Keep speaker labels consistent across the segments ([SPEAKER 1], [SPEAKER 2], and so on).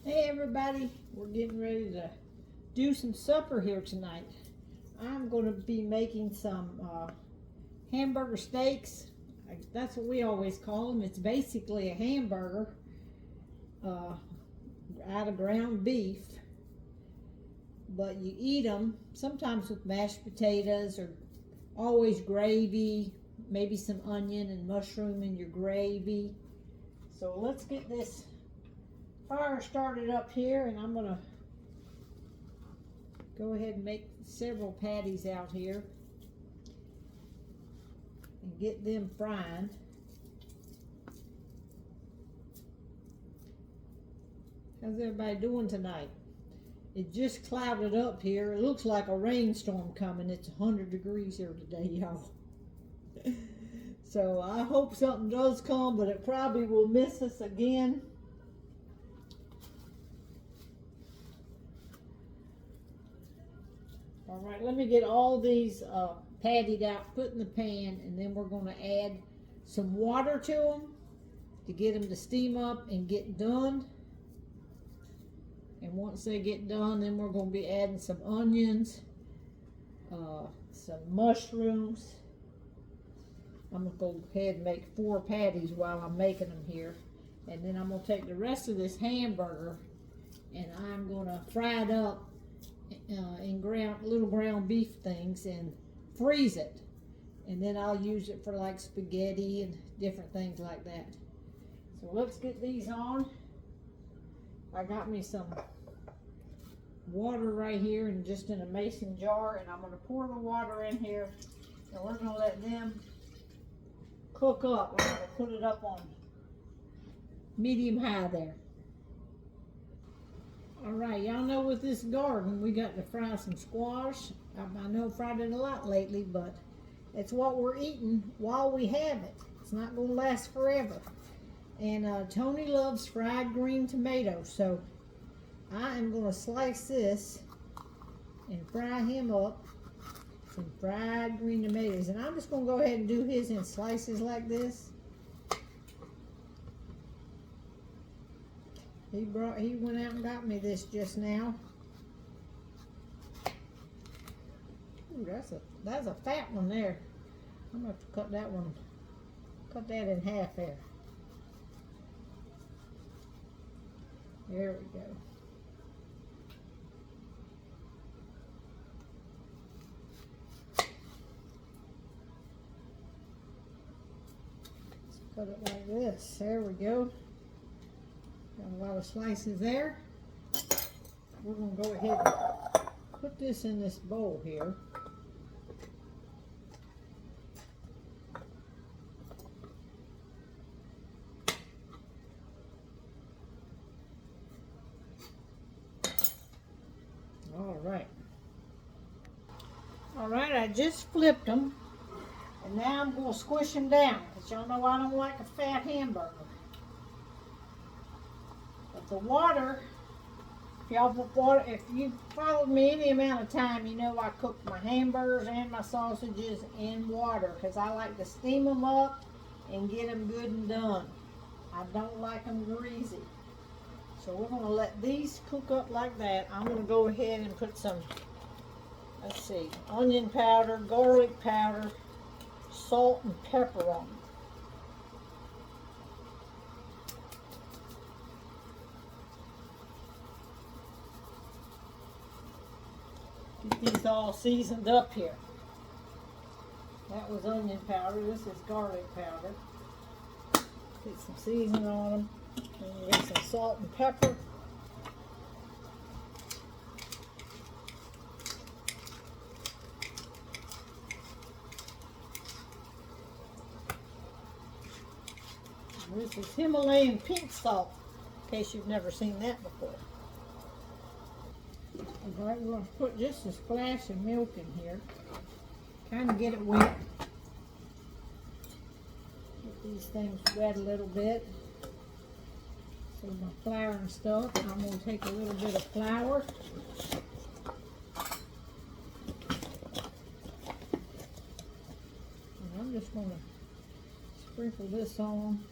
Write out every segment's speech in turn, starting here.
[SPEAKER 1] Hey everybody, we're getting ready to do some supper here tonight. I'm going to be making some hamburger steaks. That's what we always call them. It's basically a hamburger out of ground beef, but you eat them sometimes with mashed potatoes or always gravy, maybe some onion and mushroom in your gravy. So let's get this fire started up here, and I'm gonna go ahead and make several patties out here and get them frying. How's everybody doing tonight? It just clouded up here. It looks like a rainstorm coming. It's 100 degrees here today, y'all. So I hope something does come, but it probably will miss us again. All right, let me get all these patted out, put in the pan, and then we're going to add some water to them to get them to steam up and get done. And once they get done, then we're going to be adding some onions, some mushrooms. I'm going to go ahead and make 4 patties while I'm making them here. And then I'm going to take the rest of this hamburger and I'm going to fry it up in little ground beef things and freeze it, and then I'll use it for like spaghetti and different things like that. So let's get these on. I got me some water right here and just in a mason jar, and I'm going to pour the water in here and we're going to let them cook up. I'm going to put it up on medium high there. All right, y'all know with this garden, we got to fry some squash. I know I've fried it a lot lately, but it's what we're eating while we have it. It's not going to last forever. And Tony loves fried green tomatoes, so I am going to slice this and fry him up some fried green tomatoes. And I'm just going to go ahead and do his in slices like this. He went out and got me this just now. Ooh, that's a fat one there. I'm gonna have to cut that in half there. There we go. Let's cut it like this. There we go. Got a lot of slices there. We're going to go ahead and put this in this bowl here. All right. All right, I just flipped them. And now I'm going to squish them down, because y'all know I don't like a fat hamburger. The water, if you followed me any amount of time, you know I cook my hamburgers and my sausages in water because I like to steam them up and get them good and done. I don't like them greasy. So we're going to let these cook up like that. I'm going to go ahead and put some, let's see, onion powder, garlic powder, salt and pepper on them. Get these all seasoned up here. That was onion powder. This is garlic powder. Get some seasoning on them. And get some salt and pepper. And this is Himalayan pink salt, in case you've never seen that before. All right, we're going to put just a splash of milk in here. Kind of get it wet. Get these things wet a little bit. So my flour and stuff. I'm going to take a little bit of flour. And I'm just going to sprinkle this on.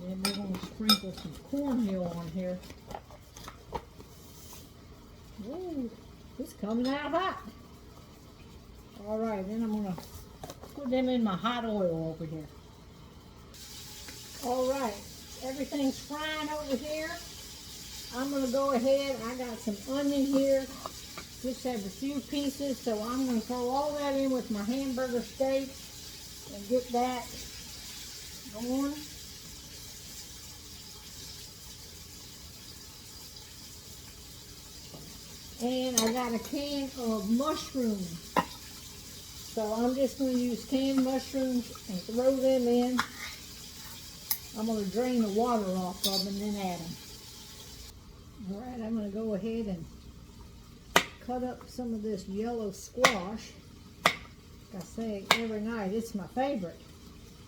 [SPEAKER 1] And then we're with some cornmeal on here. Ooh, it's coming out hot. All right, then I'm gonna put them in my hot oil over here. All right, everything's frying over here. I'm gonna go ahead, I got some onion here. Just have a few pieces, so I'm gonna throw all that in with my hamburger steak and get that going. And I got a can of mushrooms. So I'm just going to use canned mushrooms and throw them in. I'm going to drain the water off of them and then add them. All right, I'm going to go ahead and cut up some of this yellow squash. Like I say every night, it's my favorite.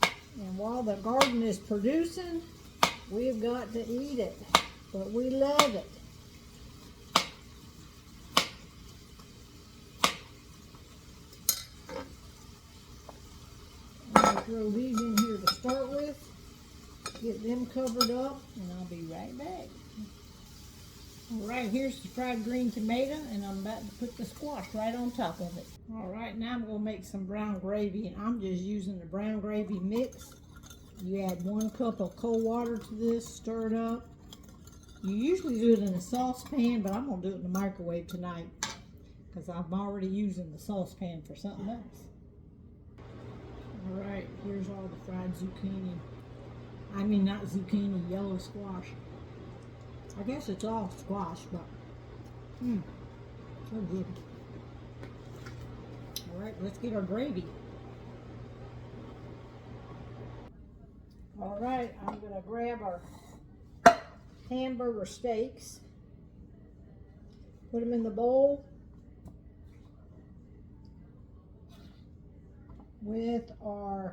[SPEAKER 1] And while the garden is producing, we've got to eat it. But we love it. Throw these in here to start with, get them covered up, and I'll be right back. All right, here's the fried green tomato, and I'm about to put the squash right on top of it. All right, now I'm gonna make some brown gravy, and I'm just using the brown gravy mix. You add 1 cup of cold water to this, stir it up. You usually do it in a saucepan, but I'm gonna do it in the microwave tonight because I'm already using the saucepan for something else. All right, here's all the fried zucchini. I mean, not zucchini, yellow squash. I guess it's all squash, but so good. All right, let's get our gravy. All right, I'm gonna grab our hamburger steaks, put them in the bowl with our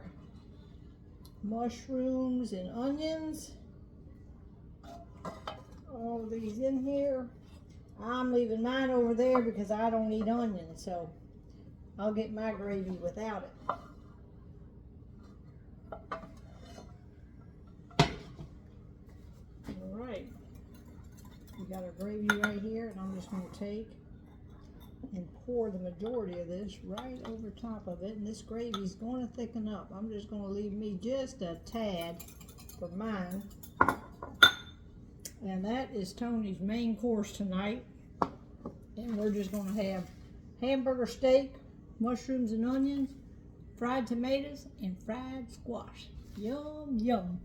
[SPEAKER 1] mushrooms and onions. All of these in here. I'm leaving mine over there because I don't eat onions, so I'll get my gravy without it. All right, we got our gravy right here, and I'm just going to take and pour the majority of this right over top of it, and this gravy is going to thicken up. I'm just going to leave me just a tad for mine. And that is Tony's main course tonight. And we're just going to have hamburger steak, mushrooms and onions, fried tomatoes, and fried squash. Yum, yum.